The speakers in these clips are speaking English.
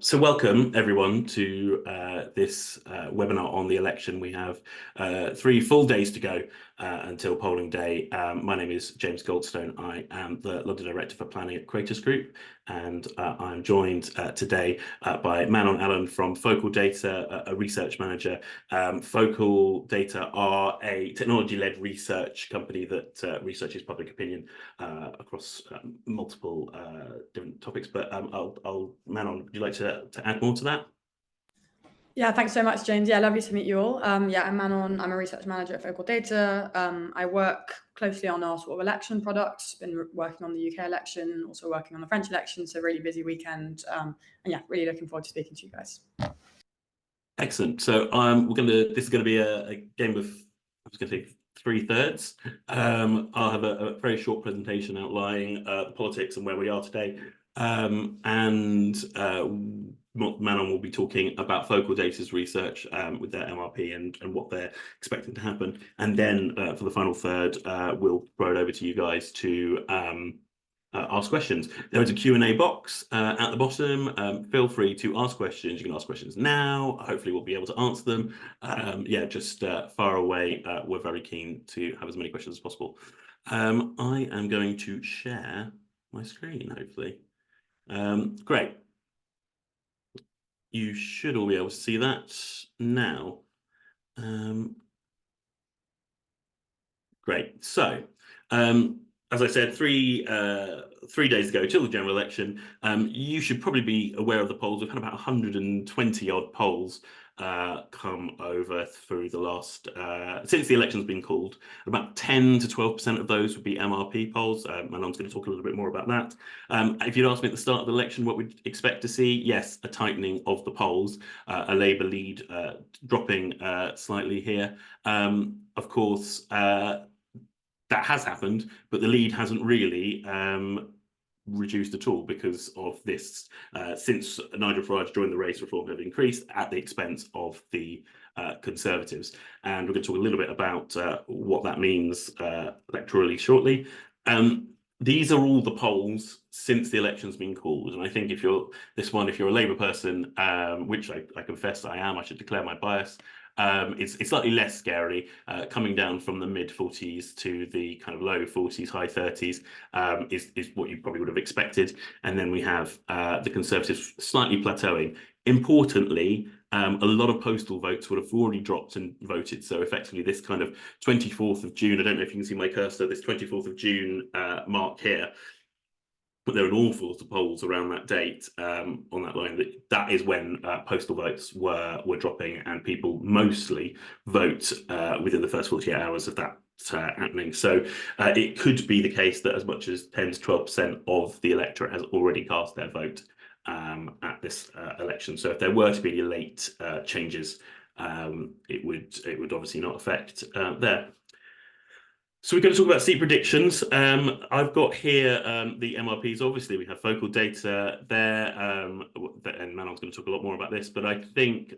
So welcome everyone to this webinar on the election. We have 3 full days to go until polling day. My name is James Goldstone. I am the London Director for Planning at Cratus Group, and I'm joined today by Manon Allen from Focaldata, a research manager. Focaldata are a technology-led research company that researches public opinion across multiple different topics. But Manon, would you like to add more to that? Yeah, thanks so much, James. Yeah, lovely to meet you all. Yeah, I'm Manon. I'm a research manager at Focaldata. I work closely on our sort of election products, been working on the UK election, also working on the French election, so really busy weekend. And yeah, really looking forward to speaking to you guys. Excellent. So this is gonna be a game of, I was gonna say 3/3. I'll have a very short presentation outlining the politics and where we are today. Manon will be talking about Focaldata's research with their MRP and what they're expecting to happen. And then for the final third, we'll throw it over to you guys to ask questions. There is a Q&A box at the bottom. Feel free to ask questions. You can ask questions now. Hopefully we'll be able to answer them. Yeah, just far away. We're very keen to have as many questions as possible. I am going to share my screen, hopefully. Great. You should all be able to see that now. Great. So, as I said, three days ago till the general election, you should probably be aware of the polls. We've had about 120 odd polls come over through the last since the election's been called. About 10 to 12% of those would be MRP polls. Manon's going to talk a little bit more about that. If you'd asked me at the start of the election what we'd expect to see, yes, a tightening of the polls, a Labour lead dropping slightly here. Of course, that has happened, but the lead hasn't really reduced at all because of this. Since Nigel Farage joined the race, reform have increased at the expense of the Conservatives. And we're going to talk a little bit about what that means electorally shortly. These are all the polls since the election's been called. And I think if you're if you're a Labour person, which I confess I am, I should declare my bias, it's slightly less scary, coming down from the mid-40s to the kind of low 40s, high 30s is what you probably would have expected. And then we have the Conservatives slightly plateauing. Importantly, a lot of postal votes would have already dropped and voted. So effectively this kind of 24th of June, I don't know if you can see my cursor, this 24th of June mark here, but there are an awful lot of polls around that date on that line. That is when postal votes were dropping, and people mostly vote within the first 48 hours of that happening. So it could be the case that as much as 10 to 12% of the electorate has already cast their vote at this election. So if there were to be any late changes, it would obviously not affect there. So we're going to talk about seat predictions. I've got here the MRPs. Obviously, we have Focaldata there, and Manon's going to talk a lot more about this. But I think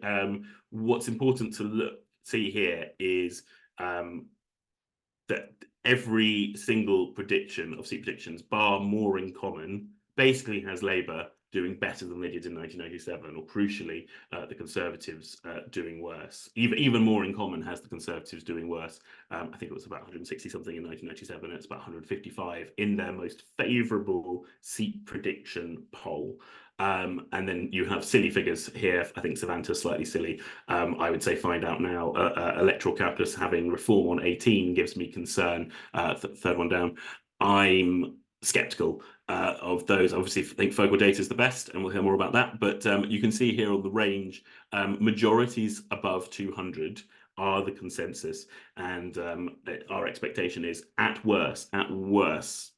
what's important to see here is that every single prediction of seat predictions, bar more in common, basically has Labour doing better than they did in 1997, or crucially, the Conservatives doing worse. Even more in common has the Conservatives doing worse. I think it was about 160 something in 1997, and it's about 155 in their most favourable seat prediction poll. And then you have silly figures here. I think Savanta's slightly silly. I would say find out now. Electoral calculus having reform on 18 gives me concern. Third one down. I'm skeptical of those. Obviously, I think Focaldata is the best, and we'll hear more about that. But you can see here on the range, majorities above 200 are the consensus, and our expectation is at worst,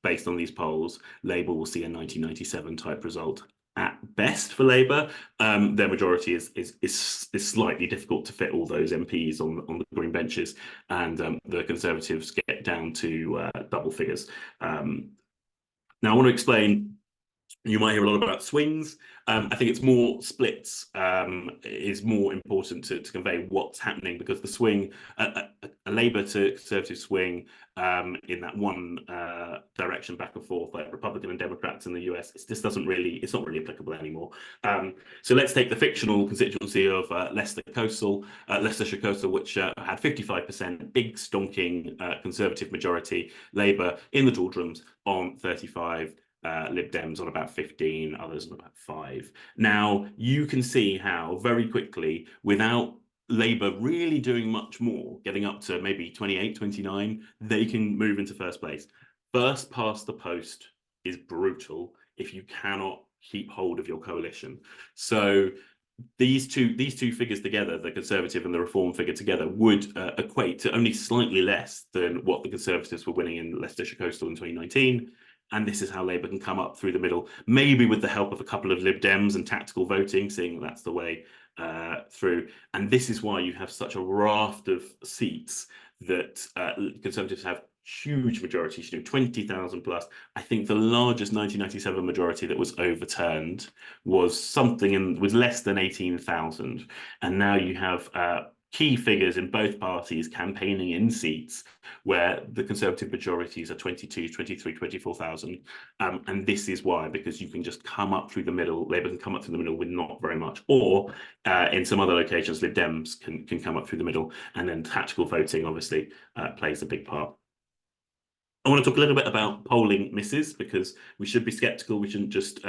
based on these polls, Labour will see a 1997 type result. At best for Labour, their majority is slightly difficult to fit all those MPs on the green benches, and the Conservatives get down to double figures. Now, I want to explain You might hear a lot about swings. I think it's more splits is more important to convey what's happening, because the swing, a Labour to Conservative swing in that one direction back and forth, like Republican and Democrats in the US, it's not really applicable anymore. So let's take the fictional constituency of Leicestershire Coastal, which had 55%, big stonking Conservative majority, Labour in the doldrums on 35. Lib Dems on about 15, others on about 5. Now, you can see how very quickly, without Labour really doing much more, getting up to maybe 28, 29, they can move into first place. First past the post is brutal if you cannot keep hold of your coalition. So these two figures together, the Conservative and the Reform figure together, would equate to only slightly less than what the Conservatives were winning in Leicestershire Coastal in 2019. And this is how Labour can come up through the middle, maybe with the help of a couple of Lib Dems and tactical voting, seeing that's the way through. And this is why you have such a raft of seats that Conservatives have huge majorities, 20,000 plus. I think the largest 1997 majority that was overturned was was less than 18,000. And now you have key figures in both parties campaigning in seats where the Conservative majorities are 22, 23, 24,000. And this is why, because you can just come up through the middle. Labour can come up through the middle with not very much. Or in some other locations, Lib Dems can come up through the middle. And then tactical voting obviously plays a big part. I want to talk a little bit about polling misses, because we should be skeptical. We shouldn't just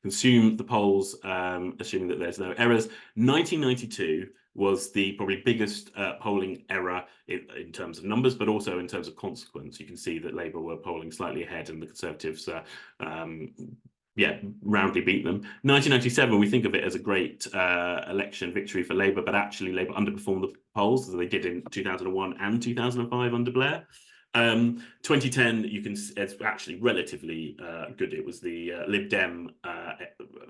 consume the polls, assuming that there's no errors. 1992 was the probably biggest polling error in terms of numbers, but also in terms of consequence. You can see that Labour were polling slightly ahead and the Conservatives roundly beat them. 1997, we think of it as a great election victory for Labour, but actually Labour underperformed the polls, as they did in 2001 and 2005 under Blair. 2010, it's actually relatively good. It was the Lib Dem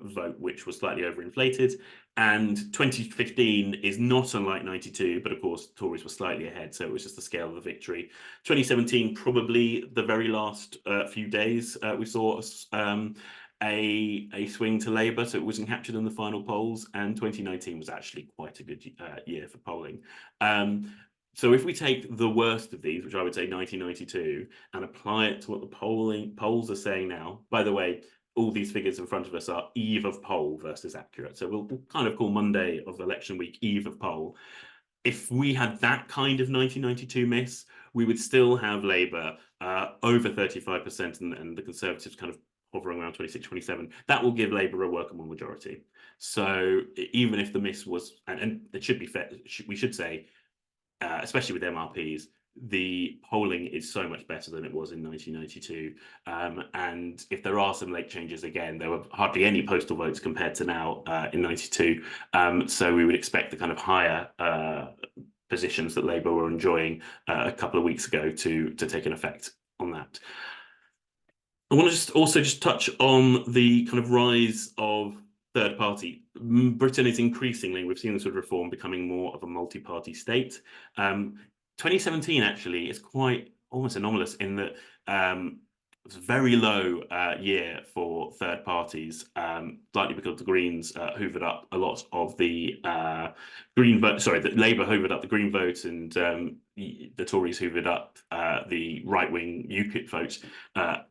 vote, which was slightly overinflated. And 2015 is not unlike 92, but of course, Tories were slightly ahead, so it was just the scale of the victory. 2017, probably the very last few days, we saw a swing to Labour, so it wasn't captured in the final polls. And 2019 was actually quite a good year for polling. So if we take the worst of these, which I would say 1992, and apply it to what the polls are saying now, by the way, all these figures in front of us are eve of poll versus accurate. So we'll kind of call Monday of election week eve of poll. If we had that kind of 1992 miss, we would still have Labour over 35% and the Conservatives kind of hovering around 26, 27. That will give Labour a workable majority. So even if the miss was, and it should be fair, we should say, especially with MRPs, the polling is so much better than it was in 1992. And if there are some late changes, again, there were hardly any postal votes compared to now in 92. So we would expect the kind of higher positions that Labour were enjoying a couple of weeks ago to take an effect on that. I want to also touch on the kind of rise of third party. Britain is increasingly, we've seen this with reform, becoming more of a multi-party state. 2017 actually is quite almost anomalous in that it was a very low year for third parties, slightly because the Greens hoovered up a lot of the Green vote. Sorry, that Labour hoovered up the Green vote, and the Tories hoovered up the right-wing UKIP vote,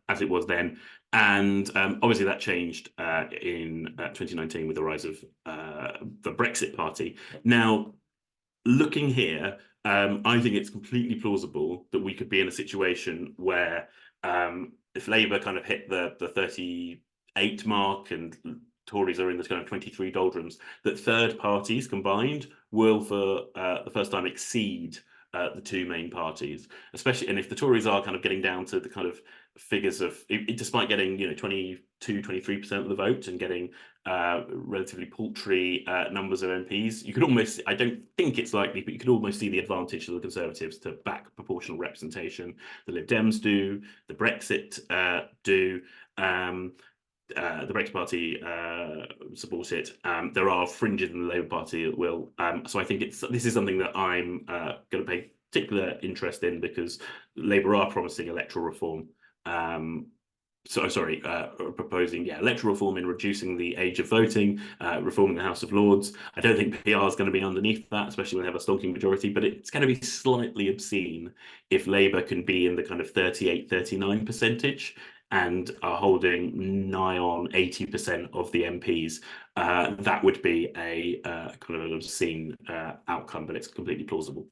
as it was then. And obviously that changed in 2019 with the rise of the Brexit Party. Now, looking here, I think it's completely plausible that we could be in a situation where if Labour kind of hit the 38 mark and Tories are in this kind of 23 doldrums, that third parties combined will for the first time exceed the two main parties, especially, and if the Tories are kind of getting down to the kind of figures of, despite getting 22, 23% of the vote and getting relatively paltry numbers of MPs, you could almost, I don't think it's likely, but you could almost see the advantage of the Conservatives to back proportional representation. The Lib Dems do, the Brexit do. The Brexit Party support it. There are fringes in the Labour Party that will. So I think this is something that I'm going to pay particular interest in, because Labour are promising electoral reform. proposing, electoral reform in reducing the age of voting, reforming the House of Lords. I don't think PR is going to be underneath that, especially when they have a stonking majority, but it's going to be slightly obscene if Labour can be in the kind of 38, 39 percentage and are holding nigh on 80% of the MPs. That would be a kind of an obscene outcome, but it's completely plausible.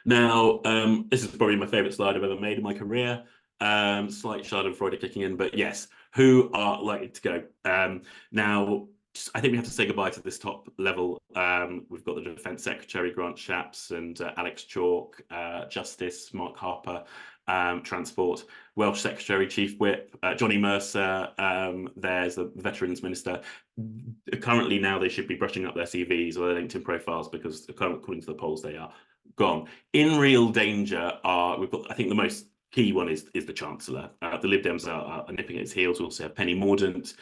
Now, this is probably my favorite slide I've ever made in my career. Slight Schadenfreude kicking in, but yes, who are likely to go? Now, I think we have to say goodbye to this top level. We've got the Defence Secretary, Grant Shapps, and Alex Chalk, Justice, Mark Harper, Transport, Welsh Secretary, Chief Whip, Johnny Mercer, there's the Veterans Minister. Currently now they should be brushing up their CVs or their LinkedIn profiles because according to the polls they are gone. In real danger are, we've got, I think the most key one is the Chancellor. The Lib Dems are nipping at its heels. We also have Penny Mordaunt,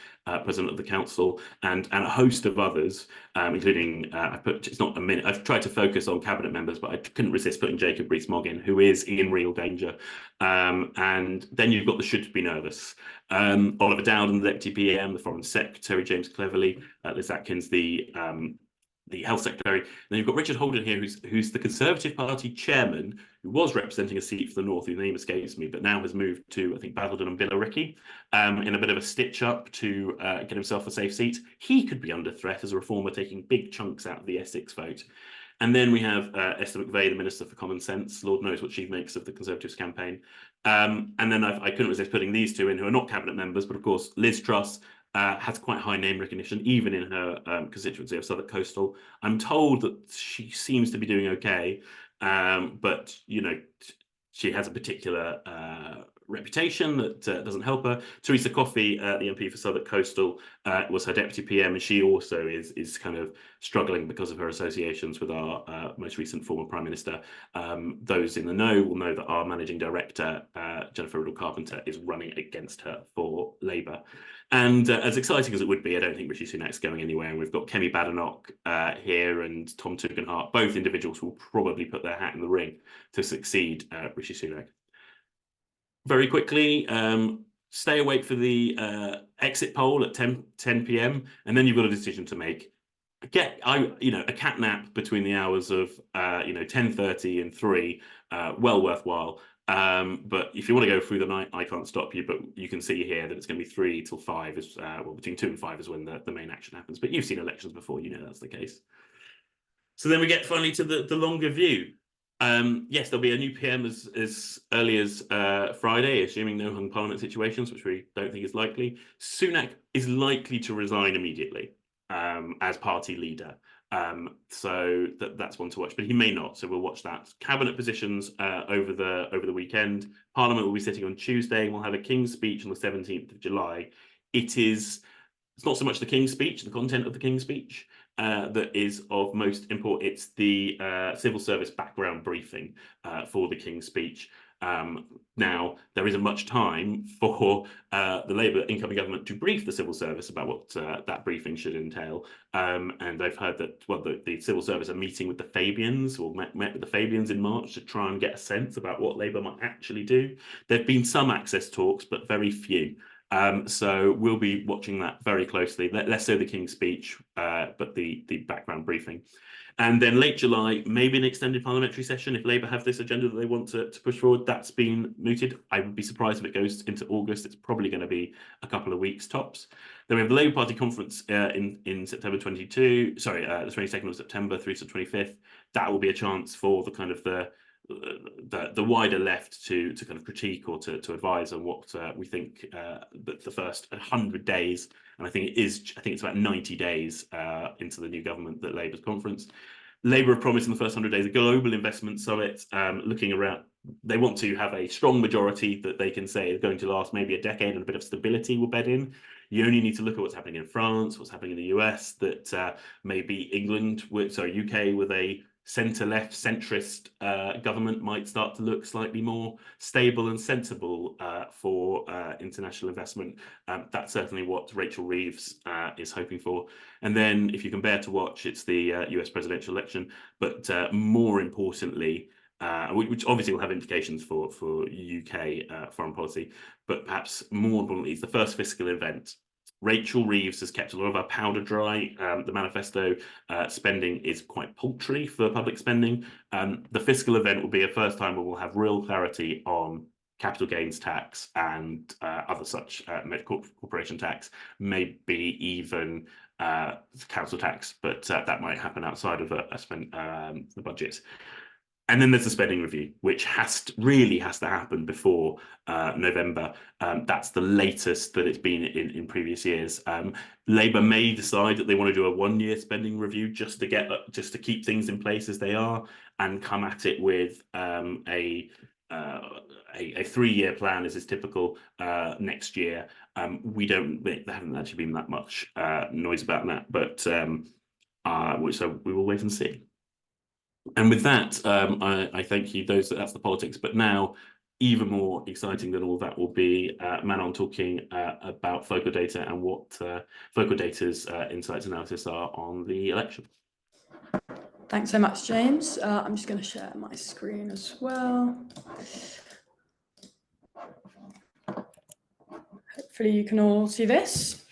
President of the Council, and a host of others, including, it's not a minute, I've tried to focus on cabinet members, but I couldn't resist putting Jacob Rees-Mogg, who is in real danger. And then you've got the should be nervous. Oliver Dowden, the Deputy PM, the Foreign Secretary, James Cleverly, Liz Atkins, the Health Secretary. Then you've got Richard Holden here, who's the Conservative Party chairman, who was representing a seat for the North, whose name escapes me, but now has moved to, I think, Basildon and Billericay, in a bit of a stitch-up to get himself a safe seat. He could be under threat as a reformer, taking big chunks out of the Essex vote. And then we have Esther McVey, the Minister for Common Sense. Lord knows what she makes of the Conservatives campaign. And then I couldn't resist putting these two in, who are not cabinet members, but of course, Liz Truss, has quite high name recognition, even in her constituency of Southwark Coastal. I'm told that she seems to be doing okay, but you know, she has a particular reputation that doesn't help her. Teresa Coffey, the MP for Southwark Coastal, was her deputy PM, and she also is kind of struggling because of her associations with our most recent former Prime Minister. Those in the know will know that our managing director, Jennifer Riddle-Carpenter, is running against her for Labour. And as exciting as it would be, I don't think Rishi Sunak's going anywhere. And we've got Kemi Badenoch here and Tom Tugendhat, both individuals who will probably put their hat in the ring to succeed Rishi Sunak. Very quickly, stay awake for the exit poll at 10 p.m. and then you've got a decision to make. A cat nap between the hours of 10:30 and 3, well worthwhile. But if you want to go through the night, I can't stop you, but you can see here that it's going to be 3 till 5 is between 2 and 5 is when the main action happens. But you've seen elections before, you know that's the case. So then we get finally to the longer view. Yes, there'll be a new PM as early as Friday, assuming no hung parliament situations, which we don't think is likely. Sunak is likely to resign immediately as party leader. So that's one to watch, but he may not. So we'll watch that. Cabinet positions over the weekend. Parliament will be sitting on Tuesday. We'll have a King's speech on the 17th of July. It's not so much the King's speech, the content of the King's speech, that is of most import. It's the civil service background briefing for the King's speech. Now, there isn't much time for the Labour incoming government to brief the civil service about what that briefing should entail. And I've heard that, well, the civil service are meeting with the Fabians, or met with the Fabians in March to try and get a sense about what Labour might actually do. There have been some access talks, but very few. So we'll be watching that very closely, less so the King's speech, but the background briefing. And then late July, maybe an extended parliamentary session if Labour have this agenda that they want to push forward. That's been mooted. I would be surprised if it goes into August. It's probably going to be a couple of weeks tops. Then we have the Labour Party conference in September 22. Sorry, the 22nd of September through to the 25th. That will be a chance for the kind of the wider left to kind of critique or to advise on what we think the first 100 days, and I think it's about 90 days into the new government that Labour's conference. Labour have promised in the first 100 days a global investment summit, looking around. They want to have a strong majority that they can say is going to last maybe a decade, and a bit of stability will bed in. You only need to look at what's happening in France, what's happening in the US, that maybe UK with a centre-left centrist government might start to look slightly more stable and sensible for international investment. That's certainly what Rachel Reeves is hoping for. And then, if you can bear to watch, it's the US presidential election. But more importantly, which obviously will have implications for UK foreign policy. But perhaps more importantly, it's the first fiscal event. Rachel Reeves has kept a lot of our powder dry. The manifesto spending is quite paltry for public spending. The fiscal event will be a first time where we'll have real clarity on capital gains tax and other such corporation tax, maybe even council tax, but that might happen outside of the budget. And then there's the spending review, which really has to happen before November. That's the latest that it's been in previous years. Labour may decide that they want to do a 1-year spending review just to keep things in place as they are, and come at it with a 3-year plan, as is typical, next year. There haven't actually been that much noise about that, but so we will wait and see. And with that, I thank you. That's the politics. But now, even more exciting than all that will be Manon talking about Focaldata and what Focaldata's insights analysis are on the election. Thanks so much, James. I'm just going to share my screen as well. Hopefully you can all see this.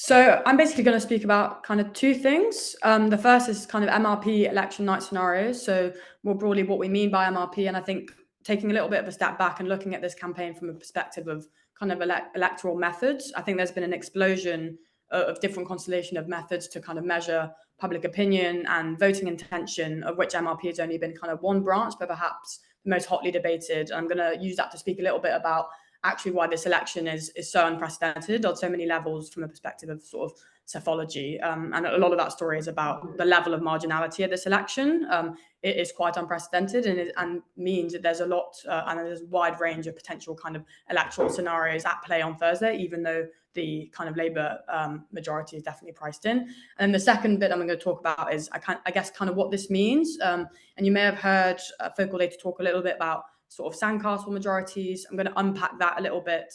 So I'm basically going to speak about kind of two things. The first is kind of MRP election night scenarios. So more broadly, what we mean by MRP. And I think taking a little bit of a step back and looking at this campaign from a perspective of kind of electoral methods, I think there's been an explosion of different constellation of methods to kind of measure public opinion and voting intention, of which MRP has only been kind of one branch, but perhaps the most hotly debated. I'm going to use that to speak a little bit about actually why this election is so unprecedented on so many levels from a perspective of sort of psephology. And a lot of that story is about the level of marginality at this election. It is quite unprecedented and means that there's a lot and there's a wide range of potential kind of electoral scenarios at play on Thursday, even though the kind of Labour majority is definitely priced in. And the second bit I'm going to talk about is, I guess, kind of what this means. And you may have heard Focaldata talk a little bit about sort of sandcastle majorities. I'm going to unpack that a little bit.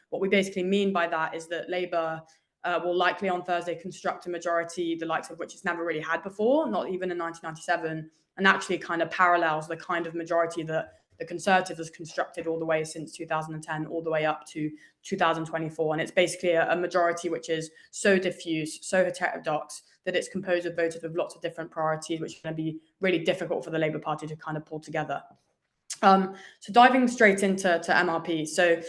What we basically mean by that is that Labour will likely on Thursday construct a majority, the likes of which it's never really had before, not even in 1997, and actually kind of parallels the kind of majority that the Conservatives has constructed all the way since 2010, all the way up to 2024. And it's basically a majority which is so diffuse, so heterodox, that it's composed of voters with lots of different priorities, which is going to be really difficult for the Labour Party to kind of pull together. So diving straight into MRP. So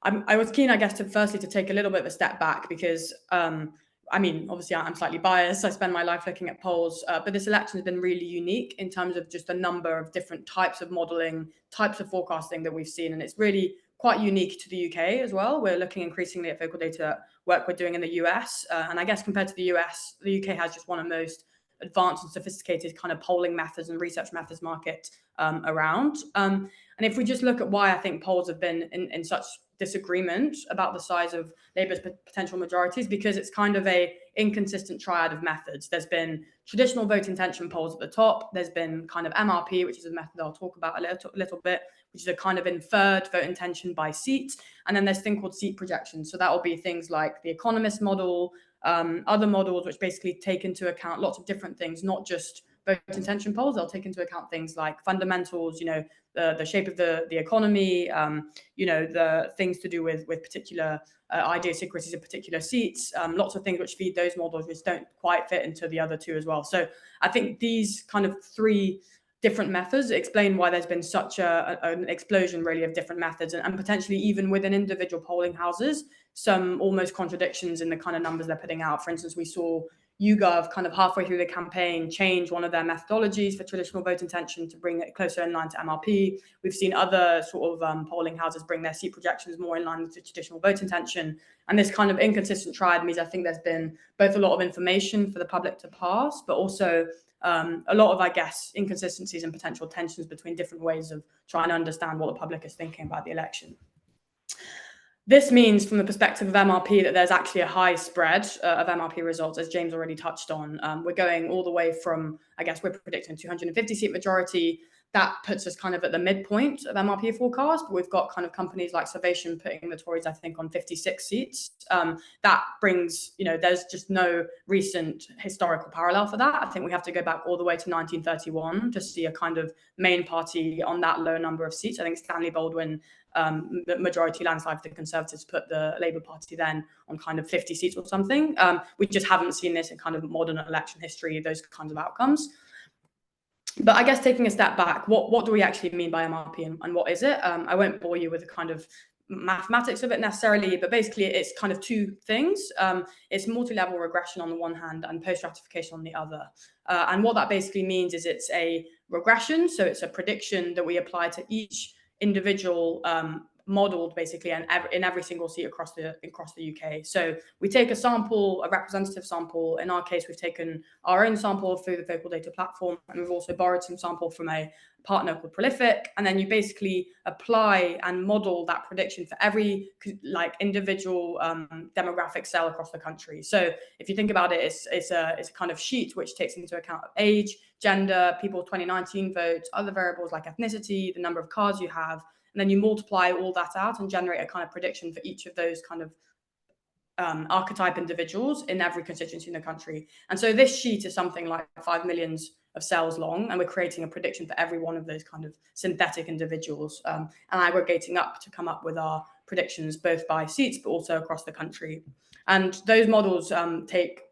I was keen, I guess, to take a little bit of a step back because, I mean, obviously I'm slightly biased. I spend my life looking at polls, but this election has been really unique in terms of just a number of different types of modelling, types of forecasting that we've seen. And it's really quite unique to the UK as well. We're looking increasingly at Focaldata work we're doing in the US. And I guess compared to the US, the UK has just one of the most advanced and sophisticated kind of polling methods and research methods market around. And if we just look at why I think polls have been in such disagreement about the size of Labour's potential majorities, because it's kind of a inconsistent triad of methods. There's been traditional vote intention polls at the top. There's been kind of MRP, which is a method I'll talk about a little bit, which is a kind of inferred vote intention by seat. And then there's a thing called seat projection. So that will be things like the Economist model, other models which basically take into account lots of different things, not just vote intention polls. They'll take into account things like fundamentals, the shape of the economy, the things to do with particular idiosyncrasies of particular seats, lots of things which feed those models which don't quite fit into the other two as well. So I think these kind of three different methods explain why there's been such an explosion really of different methods and potentially even within individual polling houses, some almost contradictions in the kind of numbers they're putting out. For instance, we saw YouGov kind of halfway through the campaign change one of their methodologies for traditional vote intention to bring it closer in line to MRP. We've seen other sort of polling houses bring their seat projections more in line with the traditional vote intention. And this kind of inconsistent triad means I think there's been both a lot of information for the public to pass, but also a lot of, I guess, inconsistencies and potential tensions between different ways of trying to understand what the public is thinking about the election. This means, from the perspective of MRP, that there's actually a high spread of MRP results, as James already touched on. We're going all the way from, I guess, we're predicting 250 seat majority. that puts us kind of at the midpoint of MRP forecast. But we've got kind of companies like Salvation putting the Tories, I think, on 56 seats. That brings, there's just no recent historical parallel for that. I think we have to go back all the way to 1931 to see a kind of main party on that low number of seats. I think Stanley Baldwin, the majority landslide for the Conservatives, put the Labour Party then on kind of 50 seats or something. We just haven't seen this in kind of modern election history, those kinds of outcomes. But I guess taking a step back, what do we actually mean by MRP and what is it? I won't bore you with the kind of mathematics of it necessarily, but basically it's kind of two things. It's multi-level regression on the one hand and post-stratification on the other. And what that basically means is it's a regression. So it's a prediction that we apply to each individual modeled basically and in every single seat across the UK. So we take a sample, a representative sample. In our case, we've taken our own sample through the Focaldata platform, and we've also borrowed some sample from a partner called Prolific. And then you basically apply and model that prediction for every individual demographic cell across the country. So if you think about it, it's a kind of sheet which takes into account age, gender, people 2019 votes, other variables like ethnicity, the number of cars you have. And then you multiply all that out and generate a kind of prediction for each of those kind of archetype individuals in every constituency in the country. And so this sheet is something like 5 million of cells long, and we're creating a prediction for every one of those kind of synthetic individuals and aggregating up to come up with our predictions, both by seats, but also across the country. And those models take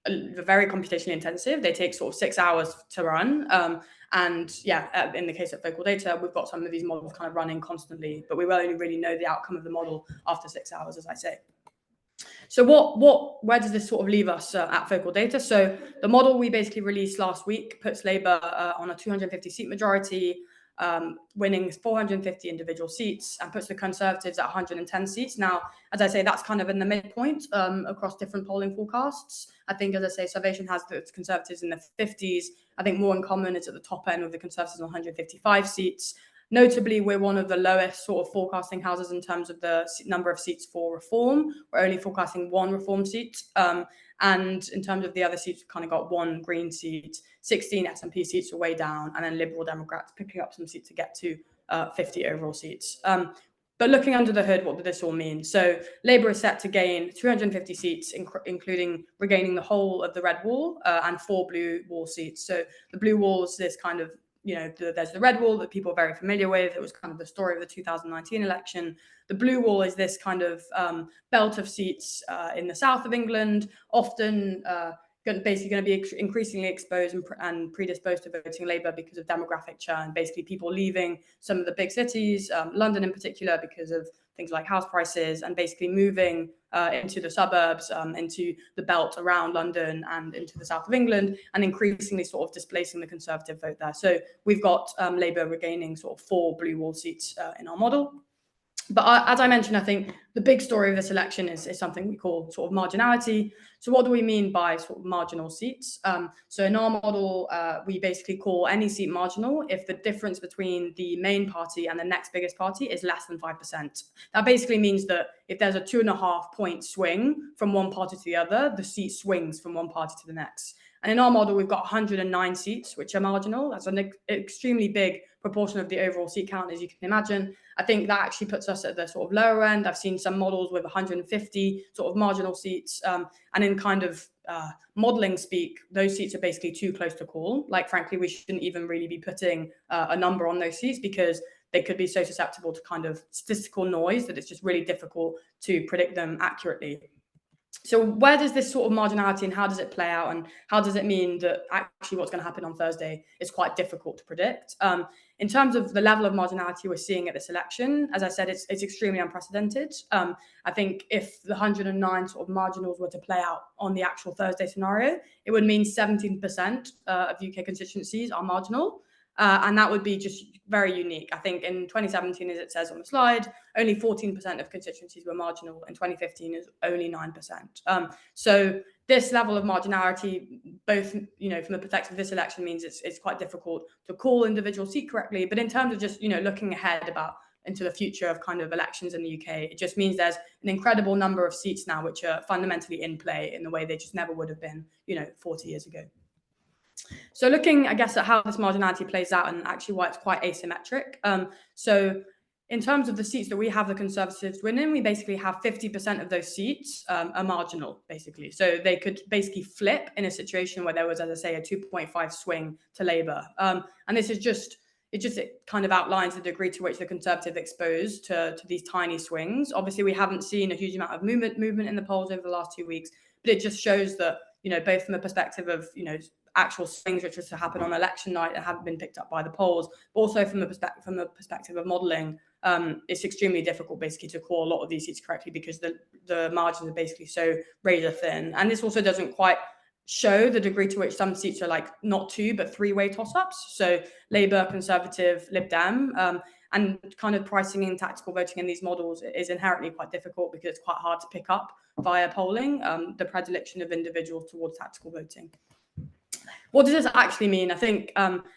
very computationally intensive. They take sort of 6 hours to run. And yeah, in the case of Focaldata, we've got some of these models kind of running constantly, but we will only really know the outcome of the model after 6 hours, as I say. So where does this sort of leave us at Focaldata? So the model we basically released last week puts Labour on a 250 seat majority, winning 450 individual seats, and puts the Conservatives at 110 seats. Now, as I say, that's kind of in the midpoint across different polling forecasts. I think, as I say, Salvation has the Conservatives in the 50s. I think More in Common is at the top end with the Conservatives on 155 seats. Notably, we're one of the lowest sort of forecasting houses in terms of the number of seats for Reform. We're only forecasting 1 Reform seat. And in terms of the other seats, we've kind of got 1 Green seat, 16 SNP seats are way down, and then Liberal Democrats picking up some seats to get to 50 overall seats. But looking under the hood, what does this all mean? So Labour is set to gain 250 seats, including regaining the whole of the red wall and 4 blue wall seats. So the blue wall is this kind of, there's the red wall that people are very familiar with. It was kind of the story of the 2019 election. The blue wall is this kind of belt of seats in the south of England, often basically going to be increasingly exposed and predisposed to voting Labour because of demographic churn, basically people leaving some of the big cities, London in particular, because of things like house prices, and basically moving into the suburbs, into the belt around London and into the south of England, and increasingly sort of displacing the Conservative vote there. So we've got Labour regaining sort of 4 blue wall seats in our model. But as I mentioned, I think the big story of this election is something we call sort of marginality. So what do we mean by sort of marginal seats? So in our model, we basically call any seat marginal if the difference between the main party and the next biggest party is less than 5%. That basically means that if there's a 2.5 point swing from one party to the other, the seat swings from one party to the next. And in our model, we've got 109 seats, which are marginal. That's an extremely big proportion of the overall seat count, as you can imagine. I think that actually puts us at the sort of lower end. I've seen some models with 150 sort of marginal seats. And in kind of modeling speak, those seats are basically too close to call. Like, frankly, we shouldn't even really be putting a number on those seats because they could be so susceptible to kind of statistical noise that it's just really difficult to predict them accurately. So where does this sort of marginality and how does it play out, and how does it mean that actually what's going to happen on Thursday is quite difficult to predict? In terms of the level of marginality we're seeing at this election, as I said, it's extremely unprecedented. I think if the 109 sort of marginals were to play out on the actual Thursday scenario, it would mean 17% of UK constituencies are marginal. And that would be just very unique. I think in 2017, as it says on the slide, only 14% of constituencies were marginal. In 2015, is only 9%. So this level of marginality, both from the perspective of this election, means it's quite difficult to call individual seat correctly. But in terms of just looking ahead into the future of kind of elections in the UK, it just means there's an incredible number of seats now which are fundamentally in play in the way they just never would have been 40 years ago. So looking, I guess, at how this marginality plays out and actually why it's quite asymmetric. So in terms of the seats that we have the Conservatives winning, we basically have 50% of those seats are marginal, basically. So they could basically flip in a situation where there was, as I say, a 2.5 swing to Labour. And this is it kind of outlines the degree to which the Conservative exposed to these tiny swings. Obviously, we haven't seen a huge amount of movement in the polls over the last 2 weeks, but it just shows that, both from the perspective of, actual swings which was to happen on election night and haven't been picked up by the polls, but also from the perspective of modelling, it's extremely difficult basically to call a lot of these seats correctly because the margins are basically so razor thin. And this also doesn't quite show the degree to which some seats are like not 2 but 3-way toss-ups. So Labour, Conservative, Lib Dem, and kind of pricing in tactical voting in these models is inherently quite difficult because it's quite hard to pick up via polling the predilection of individuals towards tactical voting. What does this actually mean? I think,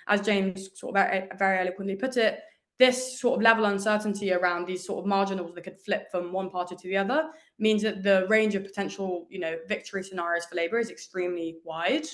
as James sort of very, very eloquently put it, this sort of level of uncertainty around these sort of marginals that could flip from one party to the other means that the range of potential, victory scenarios for Labour is extremely wide.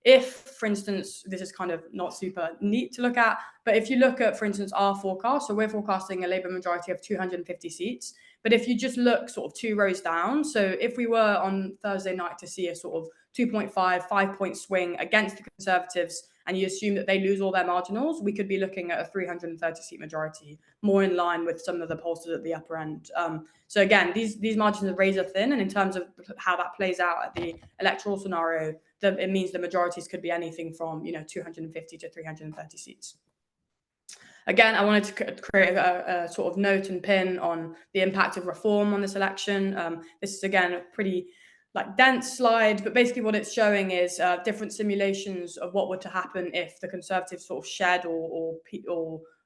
If, for instance, this is kind of not super neat to look at, but if you look at, for instance, our forecast, so we're forecasting a Labour majority of 250 seats. But if you just look sort of 2 rows down, so if we were on Thursday night to see a sort of 2.5, 5-point swing against the Conservatives, and you assume that they lose all their marginals, we could be looking at a 330-seat majority, more in line with some of the pollsters at the upper end. So again, these margins are razor thin, and in terms of how that plays out at the electoral scenario, it means the majorities could be anything from 250 to 330 seats. Again, I wanted to create a sort of note and pin on the impact of reform on this election. This is, again, a pretty dense slide, but basically what it's showing is different simulations of what were to happen if the Conservatives sort of shed or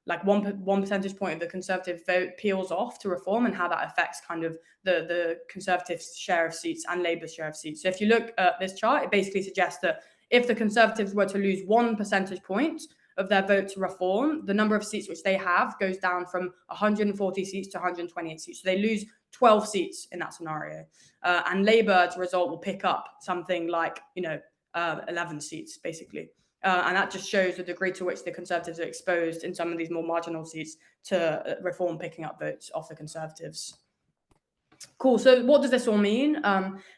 like one percentage point of the Conservative vote peels off to reform, and how that affects kind of the Conservatives' share of seats and Labour's share of seats. So if you look at this chart, it basically suggests that if the Conservatives were to lose 1 percentage point of their vote to reform, the number of seats which they have goes down from 140 seats to 128 seats. So they lose 12 seats in that scenario. And Labour, as a result, will pick up something like, 11 seats, basically. And that just shows the degree to which the Conservatives are exposed in some of these more marginal seats to reform picking up votes off the Conservatives. Cool. So what does this all mean?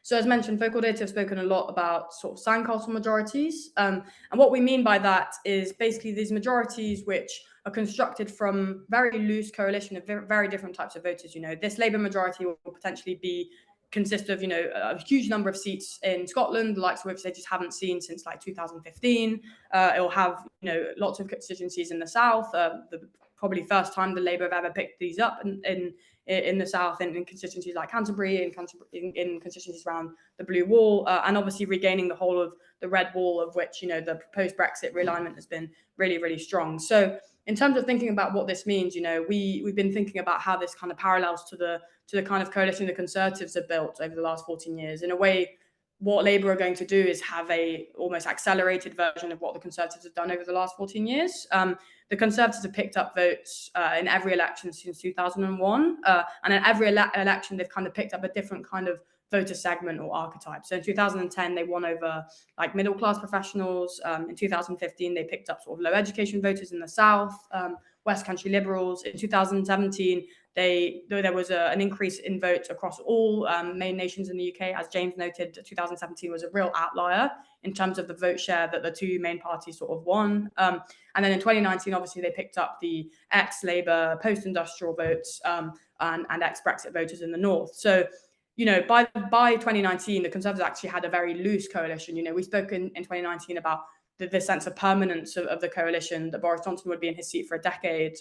So as mentioned, Focaldata have spoken a lot about sort of sandcastle majorities. And what we mean by that is basically these majorities which are constructed from very loose coalition of very different types of voters. This Labour majority will potentially consist of, a huge number of seats in Scotland, the likes of which they just haven't seen since like 2015. It will have, lots of constituencies in the south. The probably first time the Labour have ever picked these up in the south, in constituencies like Canterbury, in constituencies around the Blue Wall, and obviously regaining the whole of the Red Wall, of which the proposed Brexit realignment has been really, really strong. So in terms of thinking about what this means, we've been thinking about how this kind of parallels to the kind of coalition the Conservatives have built over the last 14 years. In a way, what Labour are going to do is have a almost accelerated version of what the Conservatives have done over the last 14 years. The Conservatives have picked up votes in every election since 2001. And in every election, they've kind of picked up a different kind of voter segment or archetype. So in 2010, they won over like middle-class professionals. In 2015, they picked up sort of low education voters in the South, West Country Liberals. In 2017, there was an increase in votes across all main nations in the UK. As James noted, 2017 was a real outlier in terms of the vote share that the two main parties sort of won. And then in 2019, obviously, they picked up the ex-Labour post-industrial votes and ex-Brexit voters in the north. So, by 2019, the Conservatives actually had a very loose coalition. We spoke in 2019 about the sense of permanence of the coalition, that Boris Johnson would be in his seat for a decade.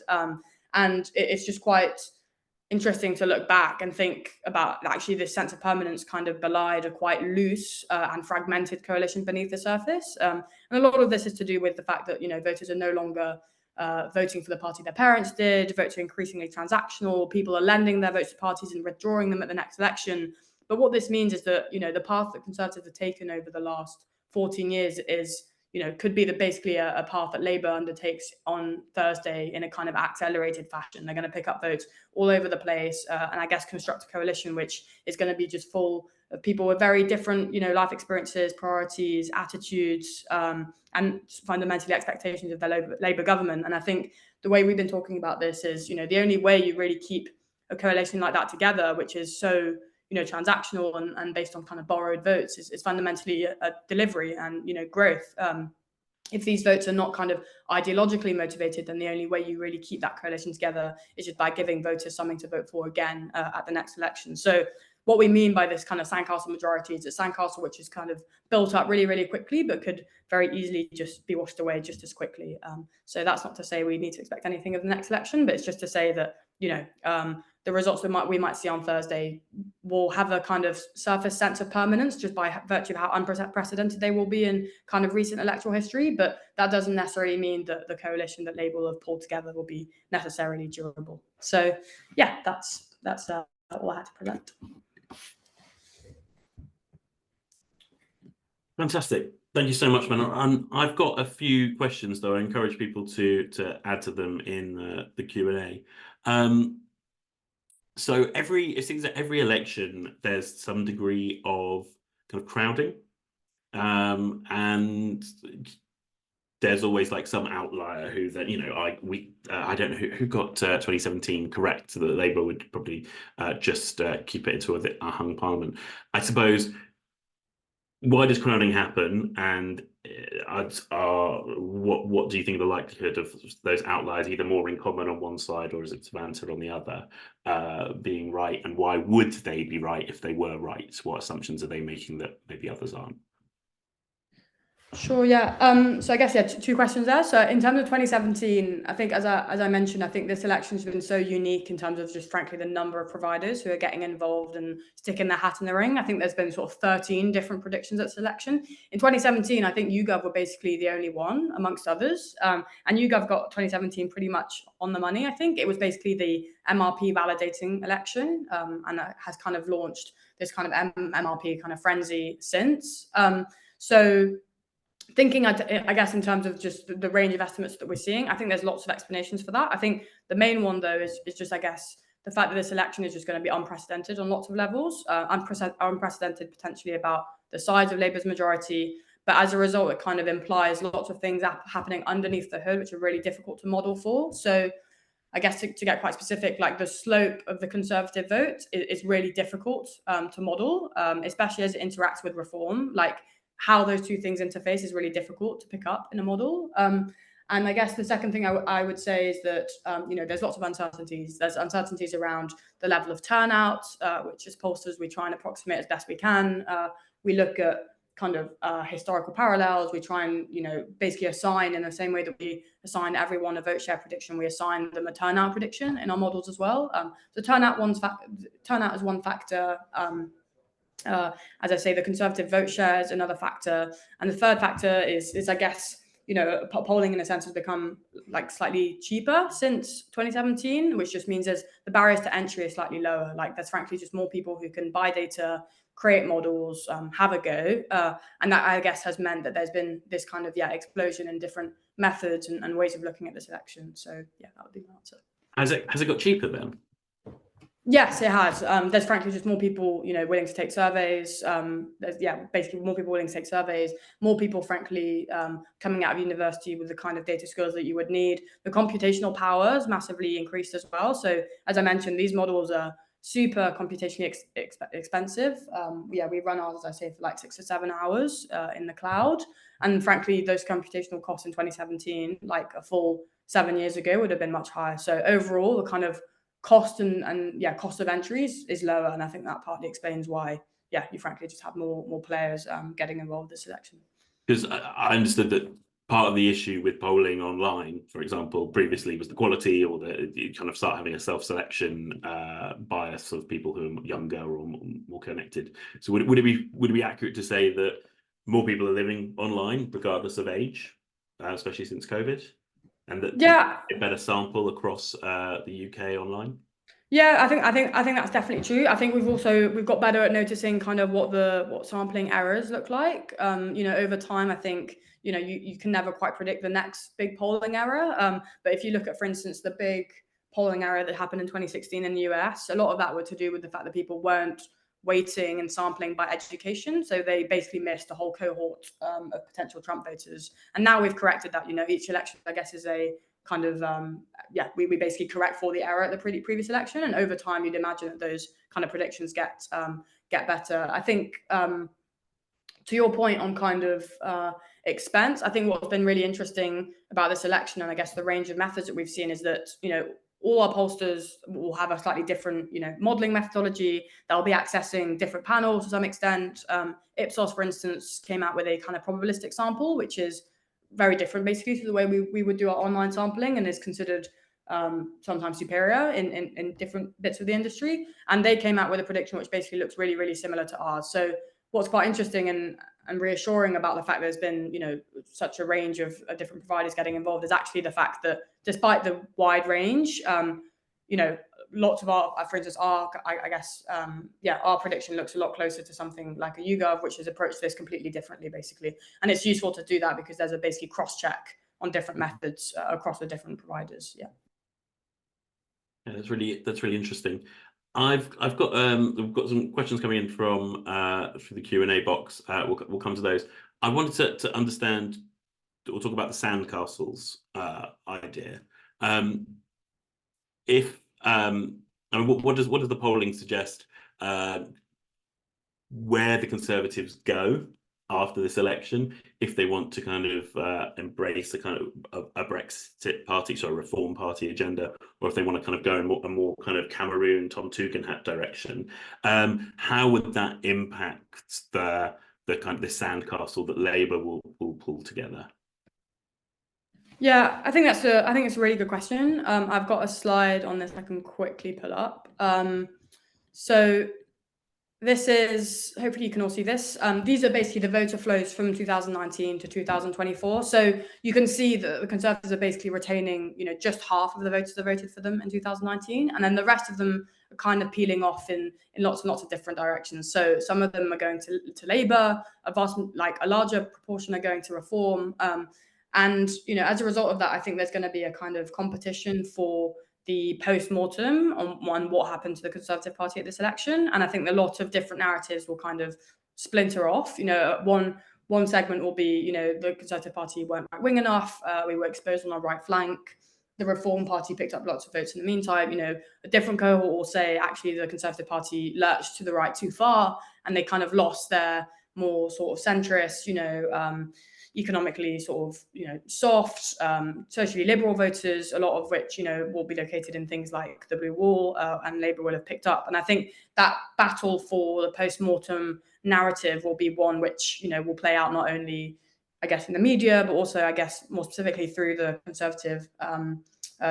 And it's just quite interesting to look back and think about actually this sense of permanence kind of belied a quite loose and fragmented coalition beneath the surface. And a lot of this is to do with the fact that, voters are no longer voting for the party their parents did. Votes are increasingly transactional. People are lending their votes to parties and withdrawing them at the next election. But what this means is that, the path that Conservatives have taken over the last 14 years is, could be basically a path that Labour undertakes on Thursday in a kind of accelerated fashion. They're going to pick up votes all over the place and I guess construct a coalition which is going to be just full of people with very different, life experiences, priorities, attitudes, and fundamentally expectations of their Labour government. And I think the way we've been talking about this is, the only way you really keep a coalition like that together, which is so, transactional and based on kind of borrowed votes, is fundamentally a delivery and, growth. If these votes are not kind of ideologically motivated, then the only way you really keep that coalition together is just by giving voters something to vote for again at the next election. So what we mean by this kind of sandcastle majority is a sandcastle which is kind of built up really, really quickly, but could very easily just be washed away just as quickly. So that's not to say we need to expect anything of the next election, but it's just to say that, the results we might see on Thursday will have a kind of surface sense of permanence just by virtue of how unprecedented they will be in kind of recent electoral history. But that doesn't necessarily mean that the coalition that Labour will have pulled together will be necessarily durable. So yeah, that's all I had to present. Fantastic. Thank you so much, Manon. I've got a few questions, though. I encourage people to add to them in the Q&A. So it seems that every election there's some degree of kind of crowding, and there's always like some outlier who then I don't know who got 2017 correct, so that Labour would probably just keep it into a hung parliament. I suppose. Why does crowding happen, and what do you think the likelihood of those outliers, either more in common on one side or as it's Savanta on the other, being right, and why would they be right if they were right? What assumptions are they making that maybe others aren't? Sure, yeah. So I guess, yeah, two questions there. So in terms of 2017, I think as I mentioned, I think this election's been so unique in terms of just frankly the number of providers who are getting involved and sticking their hat in the ring. I think there's been sort of 13 different predictions at this election. In 2017, I think YouGov were basically the only one amongst others. And YouGov got 2017 pretty much on the money. I think it was basically the MRP validating election, and that has kind of launched this kind of MRP kind of frenzy since. So thinking, I guess, in terms of just the range of estimates that we're seeing, I think there's lots of explanations for that. I think the main one, though, is just, I guess, the fact that this election is just going to be unprecedented on lots of levels, unprecedented potentially about the size of Labour's majority. But as a result, it kind of implies lots of things happening underneath the hood, which are really difficult to model for. So I guess to get quite specific, like the slope of the Conservative vote is really difficult to model, especially as it interacts with reform. Like, how those two things interface is really difficult to pick up in a model. And I guess the second thing I would say is that, there's lots of uncertainties. There's uncertainties around the level of turnout, which as pollsters, we try and approximate as best we can. We look at kind of historical parallels. We try and, basically assign, in the same way that we assign everyone a vote share prediction, we assign them a turnout prediction in our models as well. So turnout is one factor. As I say, the Conservative vote share is another factor. And the third factor is I guess, polling in a sense has become like slightly cheaper since 2017, which just means the barriers to entry are slightly lower. Like there's frankly just more people who can buy data, create models, have a go. And that, I guess, has meant that there's been this kind of, explosion in different methods and ways of looking at this election. So yeah, that would be my answer. Has it got cheaper then? Yes, it has. There's frankly just more people, willing to take surveys. There's basically more people willing to take surveys, more people, frankly, coming out of university with the kind of data skills that you would need. The computational power has massively increased as well. So as I mentioned, these models are super computationally expensive. We run ours, as I say, for like 6 or 7 hours in the cloud. And frankly, those computational costs in 2017, like a full 7 years ago, would have been much higher. So overall, the kind of cost and cost of entries is lower, and I think that partly explains why you frankly just have more players getting involved in this election. Because I understood that part of the issue with polling online, for example, previously was the quality, or you kind of start having a self-selection bias of people who are younger or more connected. So would it be accurate to say that more people are living online regardless of age, especially since COVID? And that a better sample across the UK online? Yeah, I think that's definitely true. I think we've got better at noticing kind of what sampling errors look like. Over time, I think you can never quite predict the next big polling error. But if you look at, for instance, the big polling error that happened in 2016 in the US, a lot of that were to do with the fact that people weren't weighting and sampling by education. So they basically missed a whole cohort of potential Trump voters. And now we've corrected that. Each election, I guess, is a kind of we basically correct for the error at the previous election, and over time you'd imagine that those kind of predictions get better. I think to your point on kind of expense, I think what's been really interesting about this election, and I guess the range of methods that we've seen, is that all our pollsters will have a slightly different modeling methodology. They'll be accessing different panels to some extent. Ipsos, for instance, came out with a kind of probabilistic sample, which is very different basically to the way we would do our online sampling, and is considered sometimes superior in different bits of the industry. And they came out with a prediction which basically looks really, really similar to ours. So what's quite interesting and reassuring about the fact there's been such a range of different providers getting involved is actually the fact that despite the wide range, lots of our, for instance, our prediction looks a lot closer to something like a YouGov, which has approached this completely differently, basically. And it's useful to do that because there's a basically cross-check on different methods across the different providers. Yeah, that's really interesting. I've got we've got some questions coming in from through the Q&A box. We'll come to those. I wanted to understand. We'll talk about the sandcastles idea. What does the polling suggest where the Conservatives go after this election, if they want to kind of embrace a kind of a Brexit party, so a Reform Party agenda, or if they want to kind of go in a more kind of Cameroon, Tom Tugendhat direction? How would that impact the kind of the sandcastle that Labour will pull together? Yeah, I think it's a really good question. I've got a slide on this I can quickly pull up. So this is, hopefully you can all see this. These are basically the voter flows from 2019 to 2024. So you can see that the Conservatives are basically retaining, just half of the voters that voted for them in 2019. And then the rest of them are kind of peeling off in lots and lots of different directions. So some of them are going to Labour, a larger proportion are going to Reform. And, as a result of that, I think there's going to be a kind of competition for the post-mortem on what happened to the Conservative Party at this election. And I think a lot of different narratives will kind of splinter off. One segment will be, the Conservative Party weren't right-wing enough. We were exposed on our right flank. The Reform Party picked up lots of votes in the meantime. A different cohort will say, actually, the Conservative Party lurched to the right too far, and they kind of lost their more sort of centrist, economically sort of, soft, socially liberal voters, a lot of which, will be located in things like the Blue Wall, and Labour will have picked up. And I think that battle for the post-mortem narrative will be one which, will play out not only, I guess, in the media, but also, I guess, more specifically through the Conservative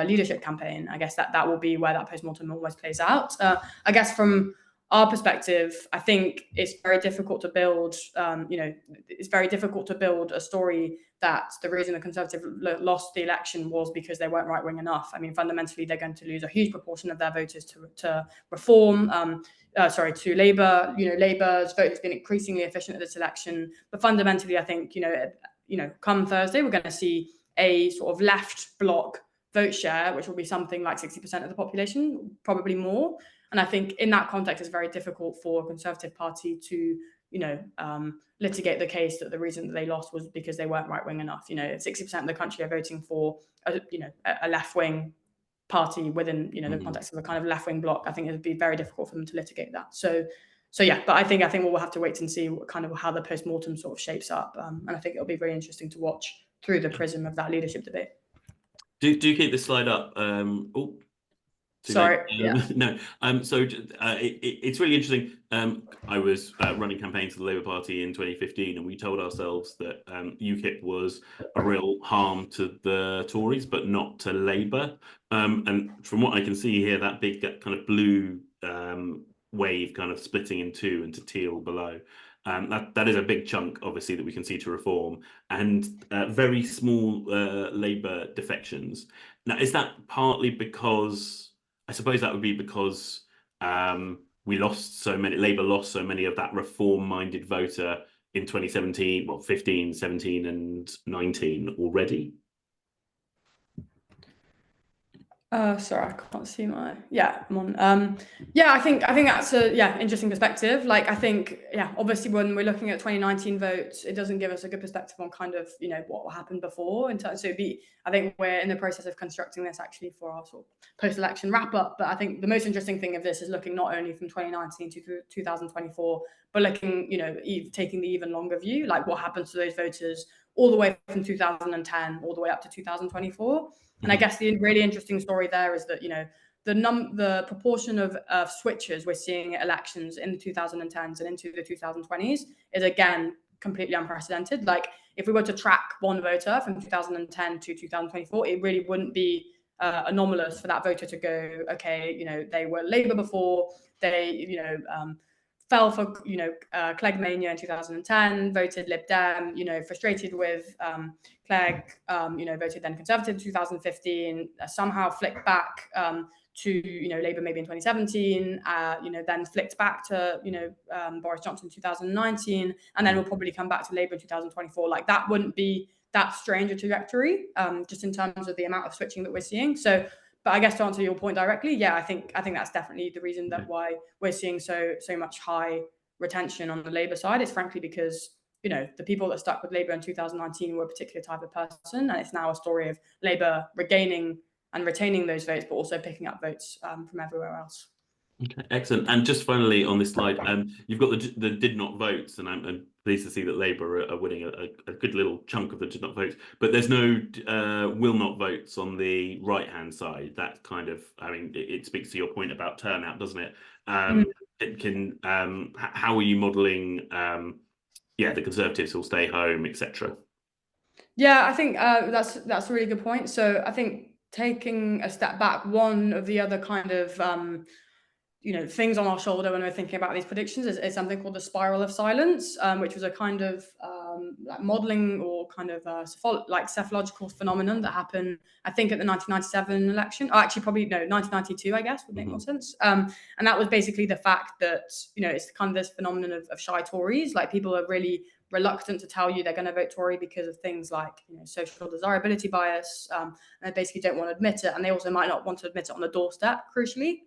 leadership campaign. I guess that will be where that post-mortem almost plays out. I guess from our perspective, I think it's very difficult to build, it's very difficult to build a story that the reason the Conservatives lost the election was because they weren't right-wing enough. I mean, fundamentally, they're going to lose a huge proportion of their voters to Reform, to Labour. Labour's vote has been increasingly efficient at this election. But fundamentally, I think, come Thursday, we're going to see a sort of left bloc vote share, which will be something like 60% of the population, probably more. And I think in that context, it's very difficult for a Conservative Party to, litigate the case that the reason that they lost was because they weren't right-wing enough. If 60% of the country are voting for, a left-wing party within, the context of a kind of left-wing bloc, I think it would be very difficult for them to litigate that. So yeah, but I think we'll have to wait and see how the post-mortem sort of shapes up. And I think it'll be very interesting to watch through the prism of that leadership debate. Do keep this slide up. Sorry. No. It's really interesting. I was running campaigns for the Labour Party in 2015, and we told ourselves that UKIP was a real harm to the Tories, but not to Labour. And from what I can see here, that big kind of blue wave kind of splitting in two into teal below. That is a big chunk, obviously, that we can see to Reform, and very small Labour defections. Now, is that partly because, I suppose that would be because Labour lost so many of that Reform-minded voter in 2017, 15, 17 and 19 already? Sorry, I can't see my. Yeah, I'm on. Yeah, I think that's a interesting perspective. Like, I think obviously when we're looking at 2019 votes, it doesn't give us a good perspective on kind of what happened before in terms. So I think we're in the process of constructing this actually for our sort of post-election wrap up. But I think the most interesting thing of this is looking not only from 2019 to 2024, but looking taking the even longer view, like what happens to those voters all the way from 2010 all the way up to 2024. And I guess the really interesting story there is that the proportion of switchers we're seeing at elections in the 2010s and into the 2020s is again completely unprecedented. Like, if we were to track one voter from 2010 to 2024, it really wouldn't be anomalous for that voter to go, okay, they were Labour before, they fell for Clegg Mania in 2010, voted Lib Dem, frustrated with Clegg, voted then Conservative in 2015, somehow flicked back to Labour maybe in 2017, then flicked back to Boris Johnson in 2019, and then we'll probably come back to Labour in 2024. Like, that wouldn't be that strange a trajectory, just in terms of the amount of switching that we're seeing. So, but I guess to answer your point directly, I think that's definitely the reason that why we're seeing so much high retention on the Labour side. It's frankly because the people that stuck with Labour in 2019 were a particular type of person, and it's now a story of Labour regaining and retaining those votes, but also picking up votes from everywhere else. Okay, excellent. And just finally on this slide, you've got the did not votes, and I'm pleased to see that Labour are winning a good little chunk of the did not votes, but there's no will not votes on the right-hand side. That kind of, I mean, it speaks to your point about turnout, doesn't it? It can, how are you modelling, the Conservatives will stay home, etc.? Yeah, I think that's a really good point. So I think taking a step back, one of the other kind of things on our shoulder when we're thinking about these predictions is something called the spiral of silence, which was a kind of like modeling or kind of cephalogical phenomenon that happened, I think, at the 1997 election. Oh, actually, probably no, 1992, I guess, would make more sense. And that was basically the fact that it's kind of this phenomenon of shy Tories. Like, people are really reluctant to tell you they're going to vote Tory because of things like social desirability bias, and they basically don't want to admit it, and they also might not want to admit it on the doorstep, crucially.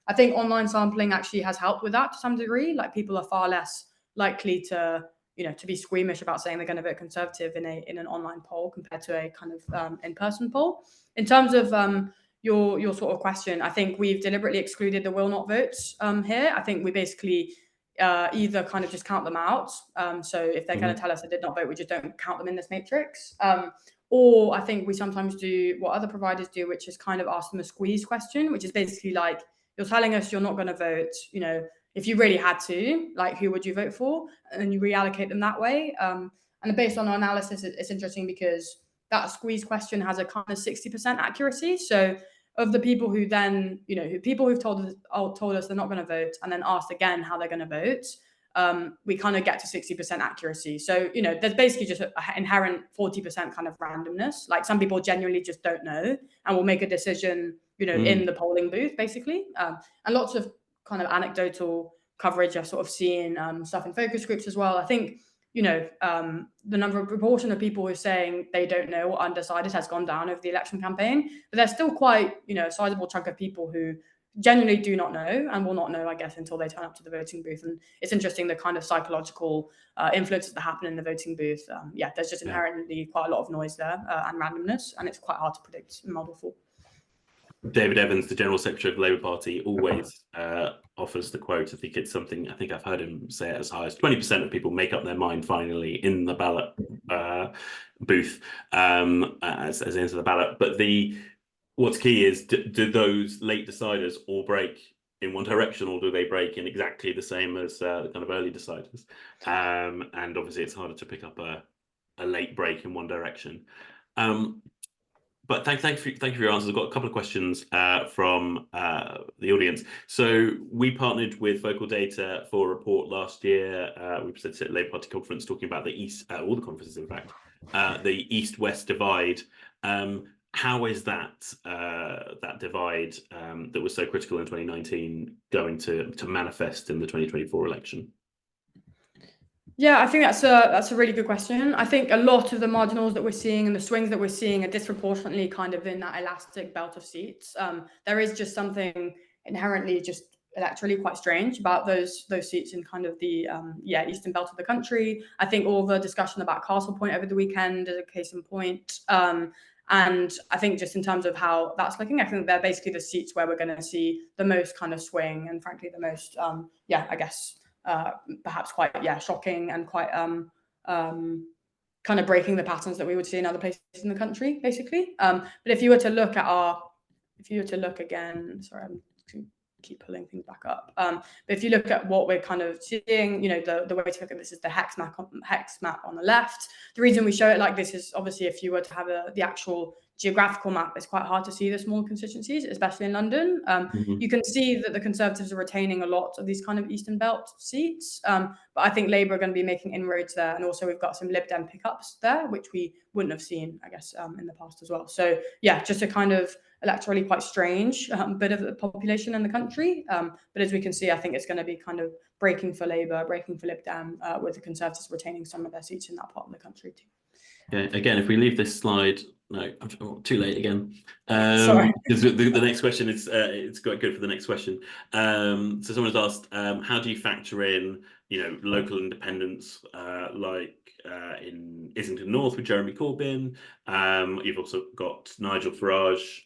I think online sampling actually has helped with that to some degree. Like, people are far less likely to be squeamish about saying they're going to vote Conservative in an online poll compared to a kind of in-person poll. In terms of your sort of question, I think we've deliberately excluded the will not votes here. I think we basically either kind of just count them out. So if they're going to tell us they did not vote, we just don't count them in this matrix. Or I think we sometimes do what other providers do, which is kind of ask them a squeeze question, which is basically like, you're telling us you're not going to vote, if you really had to, like, who would you vote for? And you reallocate them that way. And based on our analysis, it's interesting because that squeeze question has a kind of 60% accuracy. So of the people who then, people who've told us they're not going to vote and then asked again how they're going to vote, we kind of get to 60% accuracy. So, there's basically just an inherent 40% kind of randomness. Like, some people genuinely just don't know and will make a decision, in the polling booth, basically. And lots of kind of anecdotal coverage I've sort of seen, stuff in focus groups as well. I think, the proportion of people who are saying they don't know or undecided has gone down over the election campaign, but there's still quite, a sizable chunk of people who genuinely do not know and will not know, I guess, until they turn up to the voting booth. And it's interesting the kind of psychological influences that happen in the voting booth. There's just inherently quite a lot of noise there and randomness, and it's quite hard to predict and model for. David Evans, the General Secretary of the Labour Party, always offers the quote. I think it's something, I think I've heard him say it as high as 20% of people make up their mind finally in the ballot booth as into the ballot. But what's key is, do those late deciders all break in one direction, or do they break in exactly the same as the kind of early deciders? And obviously it's harder to pick up a late break in one direction. But thank you for your answers. I've got a couple of questions from the audience. So we partnered with Focaldata for a report last year. We presented at the Labour Party conference talking about the East, all the conferences in fact, the East-West divide. How is that divide that was so critical in 2019 going to manifest in the 2024 election? Yeah, I think that's a really good question. I think a lot of the marginals that we're seeing and the swings that we're seeing are disproportionately kind of in that elastic belt of seats. There is just something inherently just electorally quite strange about those seats in kind of the eastern belt of the country. I think all the discussion about Castle Point over the weekend is a case in point. And I think just in terms of how that's looking, I think they're basically the seats where we're going to see the most kind of swing and frankly the most I guess perhaps quite shocking and quite kind of breaking the patterns that we would see in other places in the country, basically. But if you were to look again, sorry, I'm keep pulling things back up. But if you look at what we're kind of seeing, the way to look at this is the hex map on the left. The reason we show it like this is obviously if you were to have the actual geographical map, it's quite hard to see the small constituencies, especially in London. You can see that the Conservatives are retaining a lot of these kind of Eastern Belt seats, but I think Labour are going to be making inroads there, and also we've got some Lib Dem pickups there, which we wouldn't have seen, I guess, in the past as well. So yeah, just a kind of electorally quite strange bit of the population in the country. But as we can see, I think it's going to be kind of breaking for Labour, breaking for Lib Dem, with the Conservatives retaining some of their seats in that part of the country too. Okay, again, if we leave this slide, no, too late again. Sorry. Because the next question is it's quite good for the next question. So someone's asked, how do you factor in, local independents like in Islington North with Jeremy Corbyn? You've also got Nigel Farage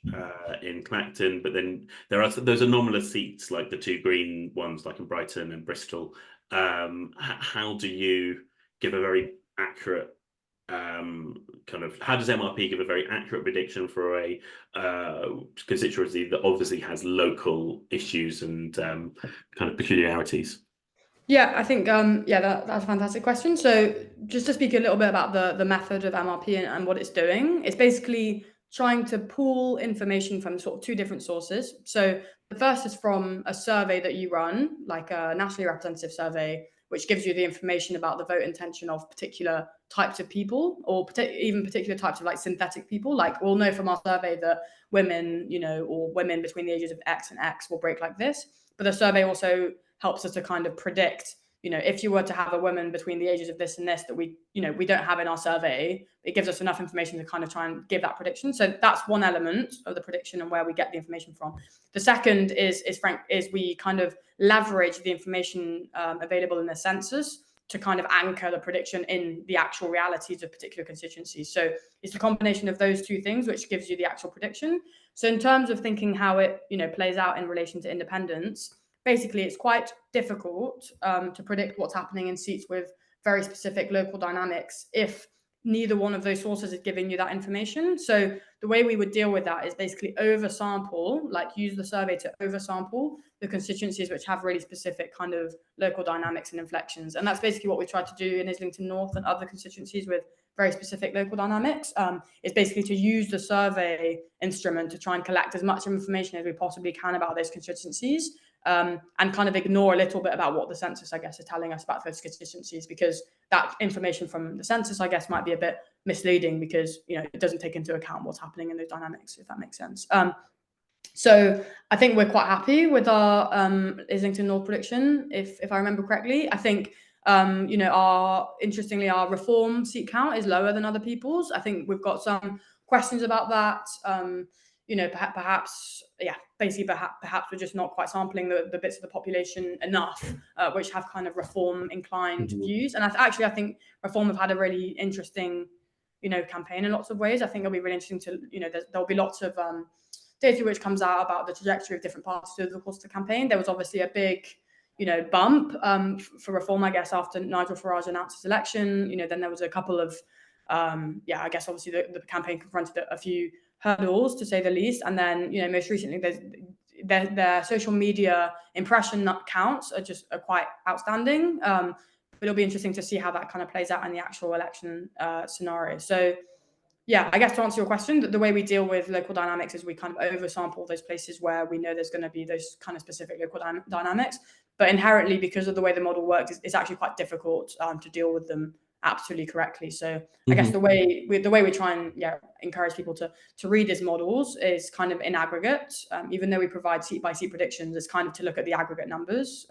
in Clacton, but then there are those anomalous seats like the two green ones, like in Brighton and Bristol. How do you give a very accurate how does MRP give a very accurate prediction for a constituency that obviously has local issues and kind of peculiarities? Yeah, I think that's a fantastic question. So just to speak a little bit about the method of MRP and what it's doing, it's basically trying to pull information from sort of two different sources. So the first is from a survey that you run, like a nationally representative survey, which gives you the information about the vote intention of particular types of people, or even particular types of like synthetic people. Like we'll know from our survey that women, or women between the ages of X and X will break like this. But the survey also helps us to kind of predict, if you were to have a woman between the ages of this and this that we don't have in our survey, it gives us enough information to kind of try and give that prediction. So that's one element of the prediction and where we get the information from. The second is we kind of leverage the information available in the census to kind of anchor the prediction in the actual realities of particular constituencies. So it's a combination of those two things which gives you the actual prediction. So in terms of thinking how it plays out in relation to independence, basically it's quite difficult to predict what's happening in seats with very specific local dynamics if neither one of those sources is giving you that information. So the way we would deal with that is basically oversample, like use the survey to oversample the constituencies which have really specific kind of local dynamics and inflections. And that's basically what we tried to do in Islington North and other constituencies with very specific local dynamics. Is basically to use the survey instrument to try and collect as much information as we possibly can about those constituencies. And kind of ignore a little bit about what the census, I guess, is telling us about those constituencies, because that information from the census, I guess, might be a bit misleading because, it doesn't take into account what's happening in those dynamics, if that makes sense. So I think we're quite happy with our Islington North prediction, if I remember correctly. I think, interestingly, our reform seat count is lower than other people's. I think we've got some questions about that. Perhaps we're just not quite sampling the bits of the population enough, which have kind of reform inclined views. And I think reform have had a really interesting, campaign in lots of ways. I think it'll be really interesting to, there'll be lots of data which comes out about the trajectory of different parts of the course of the campaign. There was obviously a big, bump for reform, I guess, after Nigel Farage announced his election. Then there was a couple of, I guess obviously the campaign confronted a few hurdles, to say the least. And then, most recently, their social media impression counts are quite outstanding. But it'll be interesting to see how that kind of plays out in the actual election scenario. So, yeah, I guess to answer your question, the way we deal with local dynamics is we kind of oversample those places where we know there's going to be those kind of specific local dynamics. But inherently, because of the way the model works, it's actually quite difficult to deal with them absolutely correctly. So I guess the way we try and encourage people to read these models is kind of in aggregate. Even though we provide seat by seat predictions, it's kind of to look at the aggregate numbers,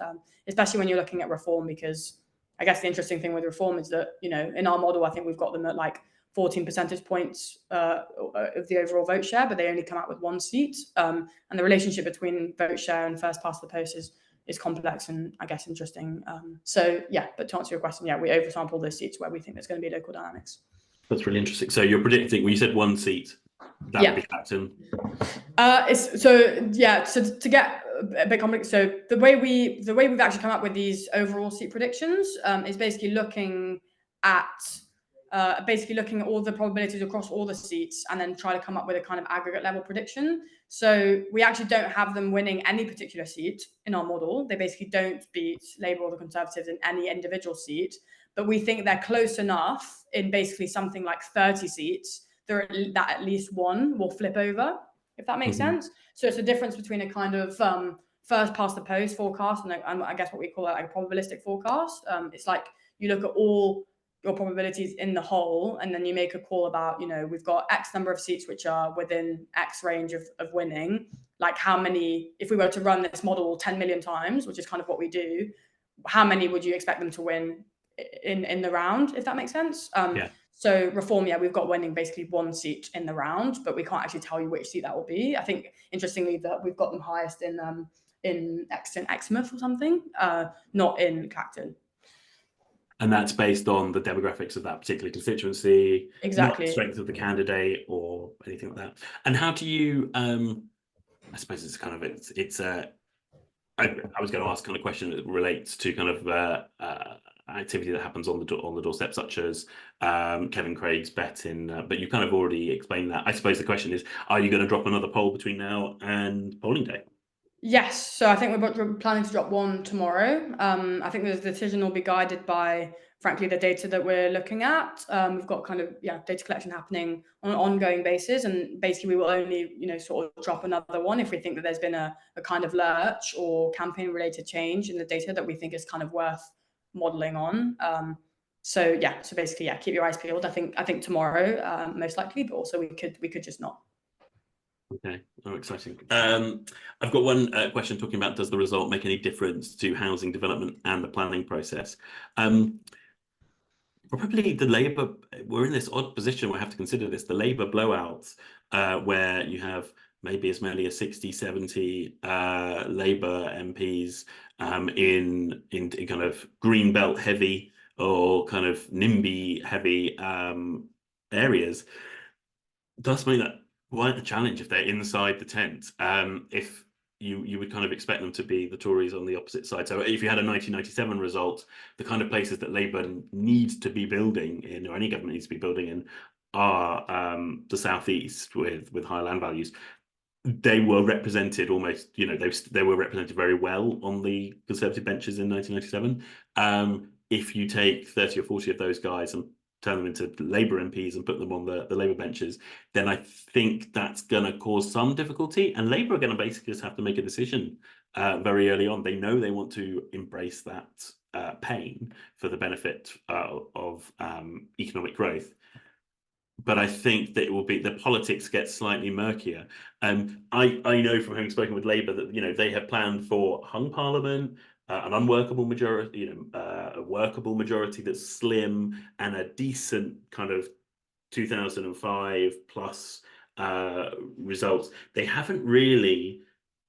especially when you're looking at reform, because I guess the interesting thing with reform is that, you know, in our model, I think we've got them at like 14 percentage points of the overall vote share, but they only come out with 1 seat. And the relationship between vote share and first past the post is complex and I guess interesting. So yeah, but to answer your question, yeah, we oversample those seats where we think there's going to be local dynamics. That's really interesting. So you're predicting, well, you said 1 seat, that would be Clacton. So to get a bit complex, so the way we've actually come up with these overall seat predictions is basically looking at all the probabilities across all the seats and then try to come up with a kind of aggregate level prediction. So we actually don't have them winning any particular seat in our model. They basically don't beat Labour or the Conservatives in any individual seat, but we think they're close enough in basically something like 30 seats that at least one will flip over, if that makes sense. So it's a difference between a kind of first past the post forecast and I guess what we call like a probabilistic forecast. It's like you look at all your probabilities in the whole, and then you make a call about, you know, we've got X number of seats which are within X range of winning. Like how many, if we were to run this model 10 million times, which is kind of what we do, how many would you expect them to win in the round, if that makes sense? So reform, we've got winning basically 1 seat in the round, but we can't actually tell you which seat that will be. I think interestingly that we've got them highest in Exmouth or something, not in Clacton. And that's based on the demographics of that particular constituency, exactly, not the strength of the candidate or anything like that. And how do you? I suppose it's kind of I was going to ask kind of question that relates to kind of activity that happens on the doorstep, such as Kevin Craig's bet in. But you kind of already explained that. I suppose the question is: are you going to drop another poll between now and polling day? Yes, so I think we're planning to drop one tomorrow. I think the decision will be guided by, frankly, the data that we're looking at. We've got kind of data collection happening on an ongoing basis, and basically we will only sort of drop another one if we think that there's been a kind of lurch or campaign related change in the data that we think is kind of worth modeling on. So basically keep your eyes peeled. I think tomorrow most likely, but also we could just not. Okay, exciting. I've got one question talking about, does the result make any difference to housing development and the planning process? Probably the Labour, we're in this odd position where we have to consider this, the Labour blowouts, where you have maybe as many as 60, 70 Labour MPs in kind of green belt heavy or kind of NIMBY heavy areas. Does mean that quite a challenge if they're inside the tent. If you would kind of expect them to be the Tories on the opposite side. So if you had a 1997 result, the kind of places that Labour needs to be building in, or any government needs to be building in, are the southeast with high land values. They were represented almost, they were represented very well on the Conservative benches in 1997. If you take 30 or 40 of those guys and turn them into Labour MPs and put them on the Labour benches, then I think that's going to cause some difficulty. And Labour are going to basically just have to make a decision very early on. They know they want to embrace that pain for the benefit of economic growth. But I think that it will be, the politics get slightly murkier. I know from having spoken with Labour that they have planned for hung parliament, an unworkable majority, a workable majority that's slim, and a decent kind of 2005 plus results. They haven't really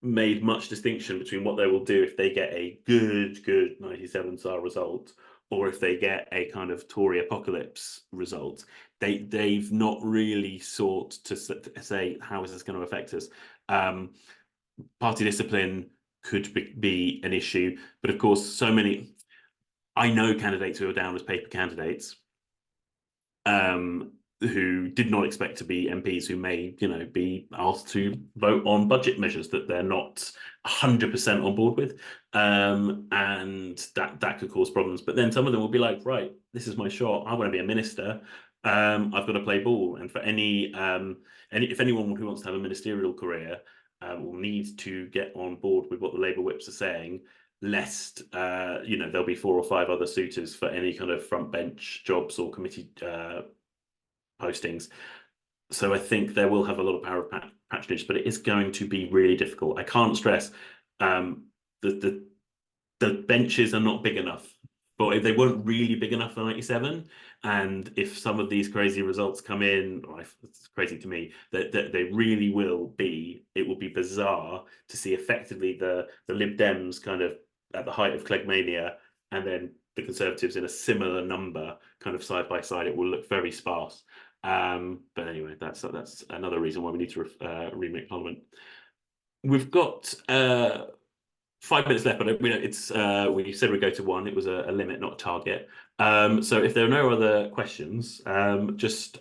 made much distinction between what they will do if they get a good 97 star result or if they get a kind of Tory apocalypse result. They've not really sought to say, how is this going to affect us? Party discipline could be an issue, but of course, I know candidates who are down as paper candidates, who did not expect to be MPs, who may, be asked to vote on budget measures that they're not 100% on board with, and that could cause problems. But then some of them will be like, right, this is my shot. I want to be a minister. I've got to play ball. And for if anyone who wants to have a ministerial career will need to get on board with what the Labour whips are saying, lest there'll be 4 or 5 other suitors for any kind of front bench jobs or committee postings. So I think they will have a lot of power of patronage, but it is going to be really difficult. I can't stress the benches are not big enough but if they weren't really big enough for 97, and if some of these crazy results come in, it's crazy to me, that they really will be, it will be bizarre to see effectively the Lib Dems kind of at the height of Cleggmania, and then the Conservatives in a similar number, kind of side by side. It will look very sparse. But anyway, that's another reason why we need to remake Parliament. We've got 5 minutes left, but it's we said we'd go to 1. It was a limit, not a target. So if there are no other questions, just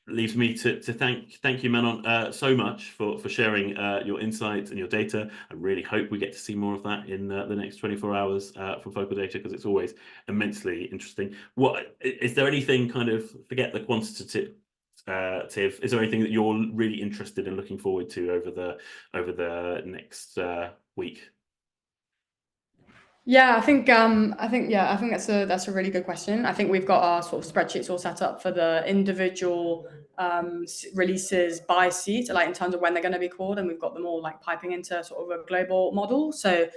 leaves me to thank you, Manon, so much for sharing your insights and your data. I really hope we get to see more of that in the next 24 hours from Focaldata, because it's always immensely interesting. What is there anything, kind of, forget the quantitative, is there anything that you're really interested in looking forward to over the next week? Yeah, I think that's a really good question. I think we've got our sort of spreadsheets all set up for the individual releases by seat, like in terms of when they're going to be called, and we've got them all like piping into sort of a global model. So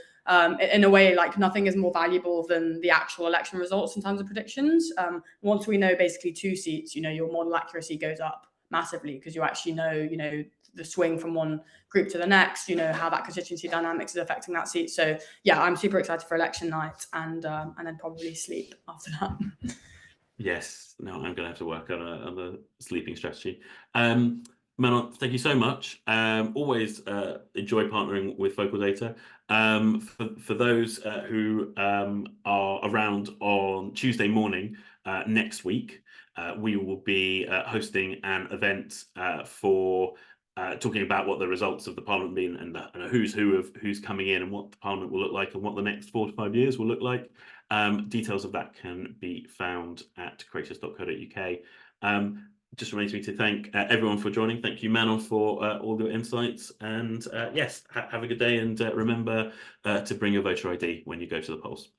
in a way, like, nothing is more valuable than the actual election results in terms of predictions. Once we know basically 2 seats, your model accuracy goes up massively, because you actually know the swing from one group to the next, how that constituency dynamics is affecting that seat. So yeah, I'm super excited for election night, and then probably sleep after that. Yes, no, I'm going to have to work on a sleeping strategy. Manon, thank you so much. Always enjoy partnering with Focaldata. For those who are around on Tuesday morning next week, we will be hosting an event for talking about what the results of the Parliament mean, and who's who of who's coming in, and what the Parliament will look like, and what the next 4 to 5 years will look like. Details of that can be found at cratus.co.uk. Just remains me to thank everyone for joining. Thank you, Manon, for all your insights. And yes, have a good day, and remember to bring your voter ID when you go to the polls.